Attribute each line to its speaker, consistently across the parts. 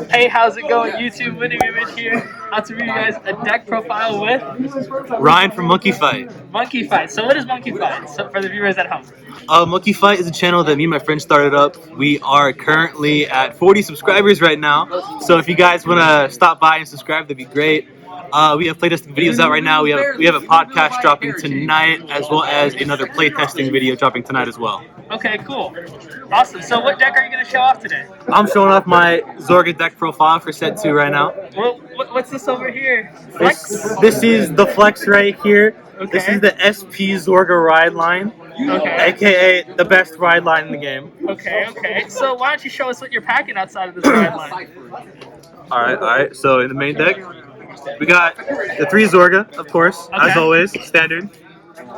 Speaker 1: Hey, how's it going, YouTube? Winning Image here. Out to read you guys a deck profile with
Speaker 2: Ryan from Monkey Fight.
Speaker 1: Monkey Fight. So, what is Monkey Fight? So, for the viewers at home.
Speaker 2: Monkey Fight is a channel that me and my friend started up. We are currently at 40 subscribers right now. So if you guys want to stop by and subscribe, that'd be great. We have playtesting videos out right now. We have a podcast dropping tonight, as well as another playtesting video dropping tonight as well.
Speaker 1: Okay, cool. Awesome. So, what deck are you going to show off today?
Speaker 2: I'm showing off my Zorga deck profile for set 2 right now.
Speaker 1: Well, what's this over here? Flex?
Speaker 2: This is the Flex right here.
Speaker 1: Okay.
Speaker 2: This is the SP Zorga ride line.
Speaker 1: Okay.
Speaker 2: AKA the best ride line in the game.
Speaker 1: Okay. So, why don't you show us what you're packing outside of this ride line?
Speaker 2: Alright. So, in the main deck, we got the 3 Zorga, of course, as always, standard.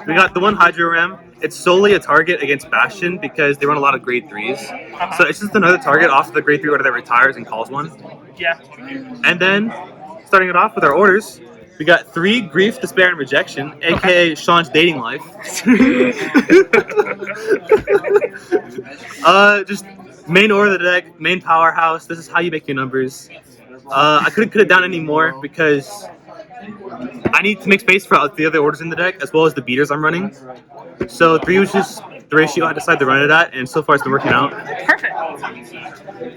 Speaker 2: We got the 1 Hydro Ram. It's solely a target against Bastion because they run a lot of grade 3s. So it's just another target off of the grade 3 order that retires and calls one.
Speaker 1: Yeah.
Speaker 2: And then, starting it off with our orders, we got 3 Grief, Despair, and Rejection, aka Sean's dating life. Just main order of the deck, main powerhouse. This is how you make your numbers. I couldn't cut it down anymore because I need to make space for the other orders in the deck as well as the beaters I'm running. So 3 was just the ratio I decided to run it at, and so far it's been working out.
Speaker 1: Perfect.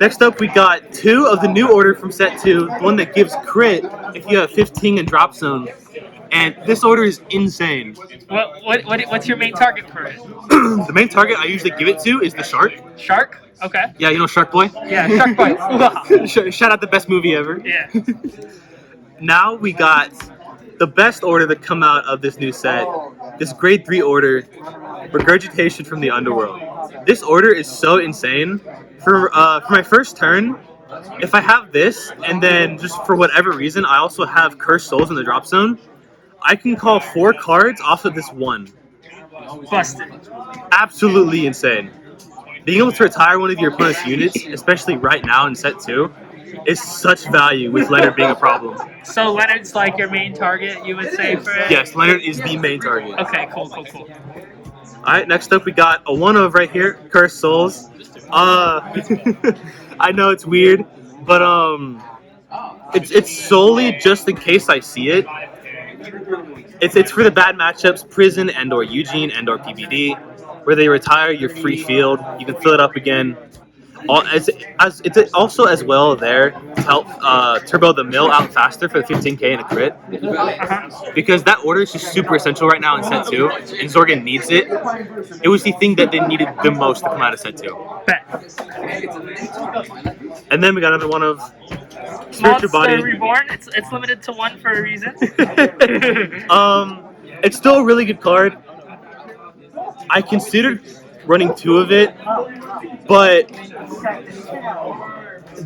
Speaker 2: Next up, we got 2 of the new order from set 2, the one that gives crit if you have 15 in drop zone. And this order is insane.
Speaker 1: What's your main target for it?
Speaker 2: The main target I usually give it to is the Shark.
Speaker 1: Shark? Okay.
Speaker 2: Yeah, you know Shark Boy?
Speaker 1: Yeah, Shark Boy.
Speaker 2: Shout out the best movie ever.
Speaker 1: Yeah.
Speaker 2: Now we got the best order to come out of this new set. This grade 3 order, Regurgitation from the Underworld. This order is so insane. For my first turn, if I have this, and then just for whatever reason, I also have Cursed Souls in the drop zone, I can call 4 cards off of this 1.
Speaker 1: Busted.
Speaker 2: Absolutely insane. Being able to retire one of your opponent's units, especially right now in set 2, is such value with Leonard being a problem.
Speaker 1: So Leonard's like your main target, you would say, for it?
Speaker 2: Yes, Leonard is the main target.
Speaker 1: Okay, cool.
Speaker 2: Alright, next up we got a 1 of right here, Cursed Souls. I know it's weird, but it's solely just in case I see it. It's for the bad matchups, Prison and or Eugene and or PBD, where they retire your free field. You can fill it up again. It's also as well there to help turbo the mill out faster for the 15k and a crit. Because that order is just super essential right now in set 2, and Zorga needs it. It was the thing that they needed the most to come out of set 2. And then we got another one of Spiritual Body.
Speaker 1: Reborn. It's limited to 1 for a reason.
Speaker 2: It's still a really good card. I considered running 2 of it, but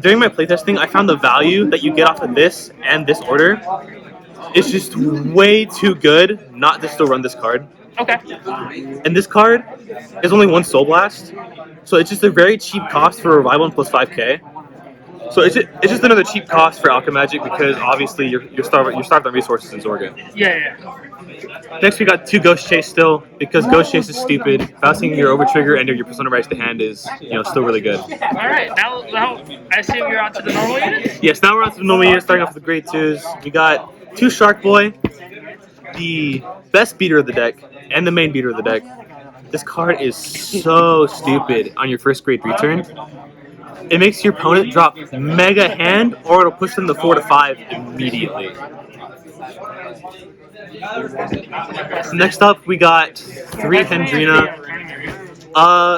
Speaker 2: during my playtesting, I found the value that you get off of this and this order is just way too good not to still run this card.
Speaker 1: Okay.
Speaker 2: And this card is only 1 Soul Blast, so it's just a very cheap cost for Revival and plus 5k. So it's just another cheap cost for Alchemagic because obviously you're starved on resources in Zorga.
Speaker 1: Yeah.
Speaker 2: Next, we got 2 Ghost Chase still, because Ghost Chase is stupid. Bouncing your Over Trigger and your Persona Rise to hand is, still really good.
Speaker 1: Alright, now I assume you're on to the normal unit?
Speaker 2: Yes, now we're on to the normal unit, starting off with the grade 2s. We got 2 Shark Boy, the best beater of the deck, and the main beater of the deck. This card is so stupid on your first grade 3 turn. It makes your opponent drop Mega Hand, or it'll push them to 4 to 5 immediately. Next up, we got 3 Hendrina.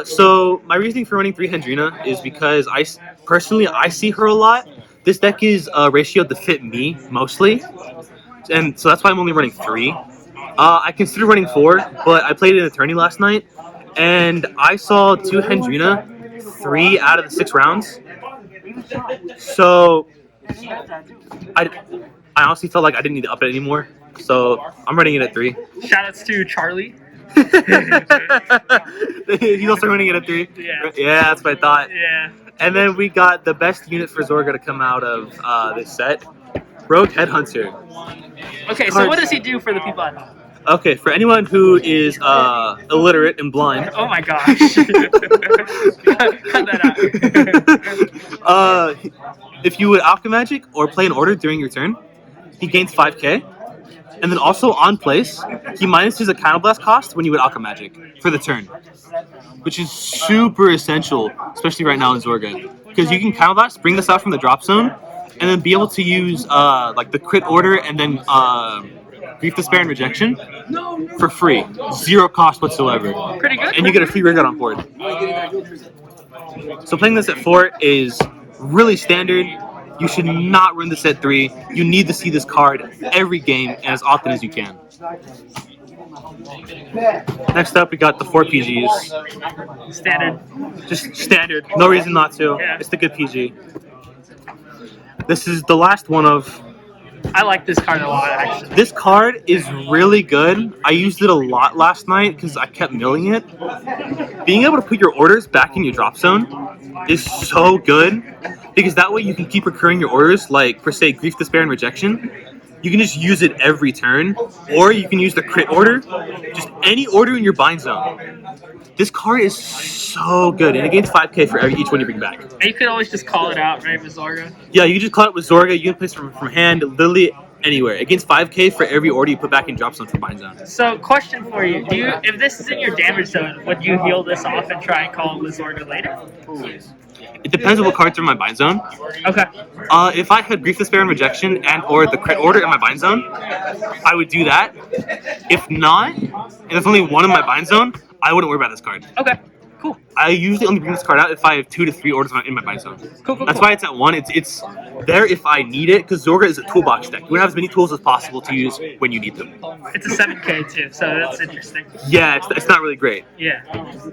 Speaker 2: So my reasoning for running 3 Hendrina is because I see her a lot. This deck is ratioed to fit me mostly, and so that's why I'm only running 3. I considered running 4, but I played in a tourney last night, and I saw 2 Hendrina 3 out of the 6 rounds. So I honestly felt like I didn't need to up it anymore. So I'm running it at 3.
Speaker 1: Shoutouts to Charlie.
Speaker 2: He's also running it at 3. Yeah, that's what I thought.
Speaker 1: Yeah.
Speaker 2: And then we got the best unit for Zorga to come out of this set, Rogue Headhunter.
Speaker 1: Okay, so what does he do for the people at home?
Speaker 2: Okay, for anyone who is illiterate and blind,
Speaker 1: Oh my gosh. Cut that out.
Speaker 2: if you would Alchemagic or play an order during your turn, he gains 5k. And then also on place, he minuses a Counterblast cost when you would Alchemagic for the turn, which is super essential, especially right now in Zorga. Because you can Counterblast, bring this out from the drop zone, and then be able to use like the crit order and then Grief, Despair, and Rejection for free. 0 cost whatsoever.
Speaker 1: Pretty good.
Speaker 2: And you get a free Rig Out on board. So playing this at 4 is really standard. You should not run this at 3. You need to see this card every game and as often as you can. Next up, we got the 4 PGs.
Speaker 1: Standard.
Speaker 2: Just standard. No reason not to.
Speaker 1: Yeah.
Speaker 2: It's the good PG. This is the last one of...
Speaker 1: I like this card a lot, actually.
Speaker 2: This card is really good. I used it a lot last night because I kept milling it. Being able to put your orders back in your drop zone is so good because that way you can keep recurring your orders, like, per se, Grief, Despair, and Rejection. You can just use it every turn, or you can use the crit order, just any order in your bind zone. This card is so good, and it gains 5k for each one you bring back.
Speaker 1: And you could always just call it out, right, with Zorga?
Speaker 2: Yeah, you can just call it with Zorga. You can place it from hand, literally anywhere. It gains 5k for every order you put back in drop zone from bind zone.
Speaker 1: So, question for you: if this is in your damage zone, would you heal this off and try and call it with Zorga later?
Speaker 2: It depends on what cards are in my bind zone.
Speaker 1: Okay.
Speaker 2: If I had Grief, Despair, and Rejection and or the crit order in my bind zone, I would do that. If not, and there's only one in my bind zone, I wouldn't worry about this card.
Speaker 1: Okay. Cool.
Speaker 2: I usually only bring this card out if I have 2 to 3 orders in my bind zone.
Speaker 1: Cool.
Speaker 2: That's why it's at 1. It's there if I need it, because Zorga is a toolbox deck. You want to have as many tools as possible to use when you need them.
Speaker 1: It's a 7k too, so that's interesting.
Speaker 2: Yeah, it's not really great.
Speaker 1: Yeah.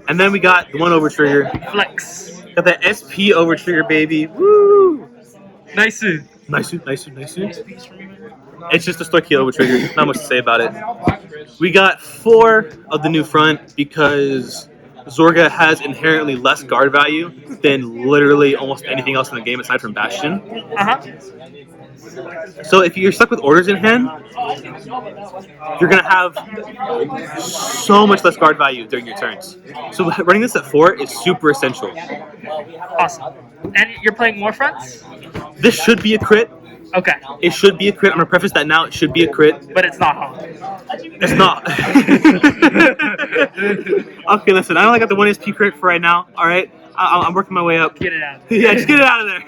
Speaker 2: And then we got the one over trigger.
Speaker 1: Flex.
Speaker 2: Got that SP over trigger, baby. Woo!
Speaker 1: Nice.
Speaker 2: Nice. It's just a Stoicheia over trigger. Not much to say about it. We got 4 of the new front because Zorga has inherently less guard value than literally almost anything else in the game aside from Bastion. So if you're stuck with orders in hand, you're going to have so much less guard value during your turns. So running this at 4 is super essential.
Speaker 1: Awesome. And you're playing more fronts?
Speaker 2: This should be a crit.
Speaker 1: Okay.
Speaker 2: It should be a crit. I'm going to preface that now. It should be a crit.
Speaker 1: But it's not hard.
Speaker 2: It's not. Okay, listen. I only got the 1 SP crit for right now. All right? I'm working my way up.
Speaker 1: Get it out.
Speaker 2: Yeah, just get it out of there.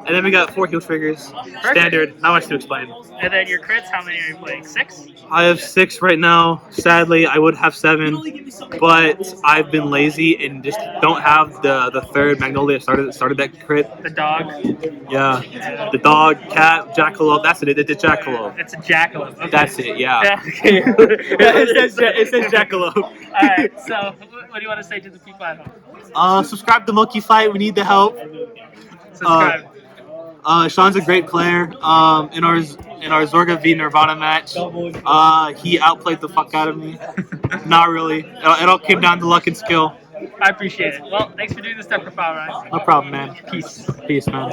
Speaker 2: And then we got 4 heal triggers.
Speaker 1: Perfect.
Speaker 2: Standard. Not much to explain.
Speaker 1: And then your crits, how many are you playing? 6?
Speaker 2: I have 6 right now. Sadly, I would have 7, but I've been lazy and just don't have the third Magnolia started that crit.
Speaker 1: The dog.
Speaker 2: Yeah, the dog, cat, jackalope. That's it. It's jackalope.
Speaker 1: It's a jackalope. Okay.
Speaker 2: That's it. Yeah.
Speaker 1: Okay.
Speaker 2: it says jackalope.
Speaker 1: Alright, so what do you want to say to the people at home?
Speaker 2: Subscribe to Monkey Fight. We need the help.
Speaker 1: Subscribe.
Speaker 2: Sean's a great player. In our Zorga v Nirvana match, he outplayed the fuck out of me. Not really. It all came down to luck and skill.
Speaker 1: I appreciate it. Well, thanks for doing this stuff for 5 rounds.
Speaker 2: No problem, man.
Speaker 1: Peace.
Speaker 2: Peace, man.